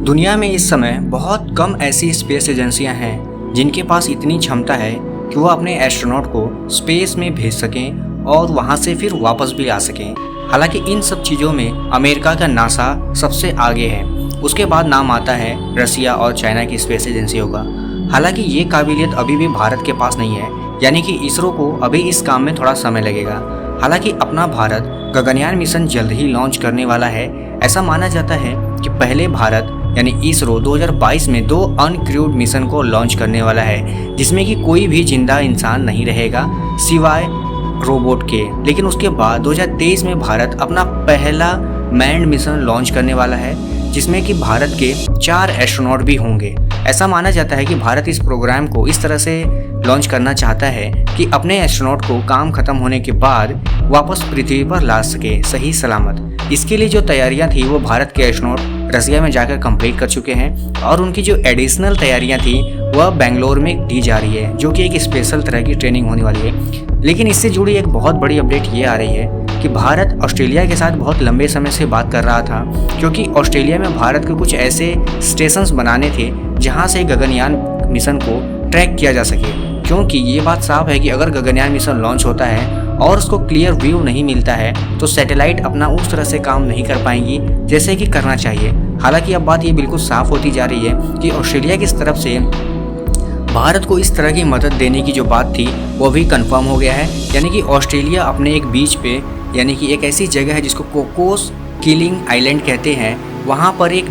दुनिया में इस समय बहुत कम ऐसी स्पेस एजेंसियां हैं जिनके पास इतनी क्षमता है कि वो अपने एस्ट्रोनॉट को स्पेस में भेज सकें और वहां से फिर वापस भी आ सकें। हालांकि इन सब चीज़ों में अमेरिका का नासा सबसे आगे है। उसके बाद नाम आता है रसिया और चाइना की स्पेस एजेंसियों का। हालांकि ये काबिलियत अभी भी भारत के पास नहीं है, यानी कि इसरो को अभी इस काम में थोड़ा समय लगेगा। हालांकि अपना भारत गगनयान मिशन जल्द ही लॉन्च करने वाला है। ऐसा माना जाता है कि पहले भारत यानी इसरो 2022 में 2 अनक्रूड मिशन को लॉन्च करने वाला है, जिसमें कि कोई भी जिंदा इंसान नहीं रहेगा सिवाय रोबोट के। लेकिन उसके बाद 2023 में भारत अपना पहला मैन्ड मिशन लॉन्च करने वाला है, जिसमें कि भारत के 4 एस्ट्रोनॉट भी होंगे। ऐसा माना जाता है कि भारत इस प्रोग्राम को इस तरह से लॉन्च करना चाहता है कि अपने एस्ट्रोनॉट को काम खत्म होने के बाद वापस पृथ्वी पर ला सके सही सलामत। इसके लिए जो तैयारियां थी वो भारत के एस्ट्रोनॉट रसिया में जाकर कंप्लीट कर चुके हैं और उनकी जो एडिशनल तैयारियां थी वह बेंगलोर में दी जा रही है, जो कि एक स्पेशल तरह की ट्रेनिंग होने वाली है। लेकिन इससे जुड़ी एक बहुत बड़ी अपडेट ये आ रही है कि भारत ऑस्ट्रेलिया के साथ बहुत लंबे समय से बात कर रहा था, क्योंकि ऑस्ट्रेलिया में भारत के कुछ ऐसे स्टेशंस बनाने थे जहां से गगनयान मिशन को ट्रैक किया जा सके। क्योंकि ये बात साफ है कि अगर गगनयान मिशन लॉन्च होता है और उसको क्लियर व्यू नहीं मिलता है तो सैटेलाइट अपना उस तरह से काम नहीं कर पाएंगी जैसे कि करना चाहिए। हालांकि अब बात ये बिल्कुल साफ होती जा रही है कि ऑस्ट्रेलिया की तरफ से भारत को इस तरह की मदद देने की जो बात थी वो भी कंफर्म हो गया है। यानी कि ऑस्ट्रेलिया अपने एक बीच पे, यानी कि एक ऐसी जगह है जिसको कोकोस किलिंग आइलैंड कहते हैं, वहाँ पर एक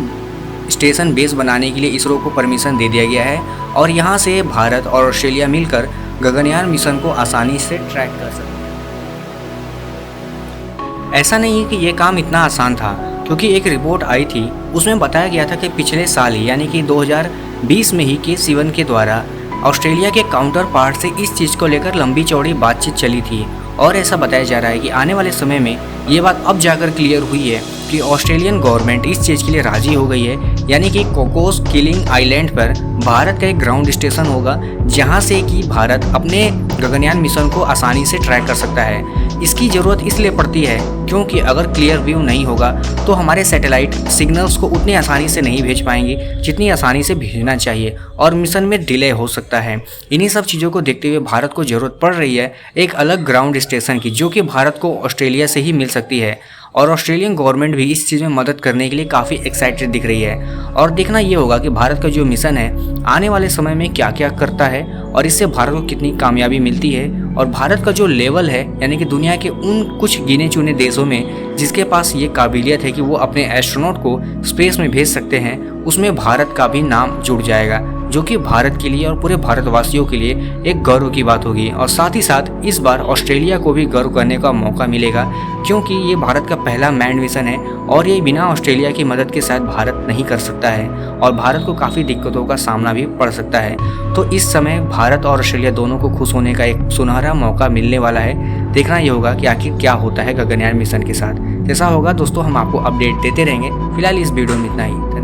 स्टेशन बेस बनाने के लिए इसरो को परमिशन दे दिया गया है और यहाँ से भारत और ऑस्ट्रेलिया मिलकर गगनयान मिशन को आसानी से ट्रैक कर सकते हैं। ऐसा नहीं है कि ये काम इतना आसान था, क्योंकि एक रिपोर्ट आई थी उसमें बताया गया था कि पिछले साल ही यानी कि 2020 में ही के सिवन के द्वारा ऑस्ट्रेलिया के काउंटर पार्ट से इस चीज़ को लेकर लंबी चौड़ी बातचीत चली थी। और ऐसा बताया जा रहा है कि आने वाले समय में ये बात अब जाकर क्लियर हुई है कि ऑस्ट्रेलियन गवर्नमेंट इस चीज़ के लिए राज़ी हो गई है, यानी कि कोकोस किलिंग आइलैंड पर भारत का एक ग्राउंड स्टेशन होगा जहां से कि भारत अपने गगनयान मिशन को आसानी से ट्रैक कर सकता है। इसकी ज़रूरत इसलिए पड़ती है क्योंकि अगर क्लियर व्यू नहीं होगा तो हमारे सैटेलाइट सिग्नल्स को उतनी आसानी से नहीं भेज पाएंगे जितनी आसानी से भेजना चाहिए और मिशन में डिले हो सकता है। इन्हीं सब चीज़ों को देखते हुए भारत को ज़रूरत पड़ रही है एक अलग ग्राउंड स्टेशन की, जो कि भारत को ऑस्ट्रेलिया से ही मिल सकती है। और ऑस्ट्रेलियन गवर्नमेंट भी इस चीज़ में मदद करने के लिए काफ़ी एक्साइटेड दिख रही है। और देखना ये होगा कि भारत का जो मिशन है आने वाले समय में क्या क्या करता है और इससे भारत को कितनी कामयाबी मिलती है। और भारत का जो लेवल है, यानी कि दुनिया के उन कुछ गिने चुने देशों में जिसके पास ये काबिलियत है कि वो अपने एस्ट्रोनॉट को स्पेस में भेज सकते हैं, उसमें भारत का भी नाम जुड़ जाएगा, जो कि भारत के लिए और पूरे भारतवासियों के लिए एक गर्व की बात होगी। और साथ ही साथ इस बार ऑस्ट्रेलिया को भी गर्व करने का मौका मिलेगा, क्योंकि ये भारत का पहला मैन्ड मिशन है और ये बिना ऑस्ट्रेलिया की मदद के साथ भारत नहीं कर सकता है और भारत को काफ़ी दिक्कतों का सामना भी पड़ सकता है। तो इस समय भारत और ऑस्ट्रेलिया दोनों को खुश होने का एक सुनहरा मौका मिलने वाला है। देखना ये होगा कि आखिर क्या होता है गगनयान मिशन के साथ। जैसा होगा दोस्तों हम आपको अपडेट देते रहेंगे। फिलहाल इस वीडियो में इतना ही।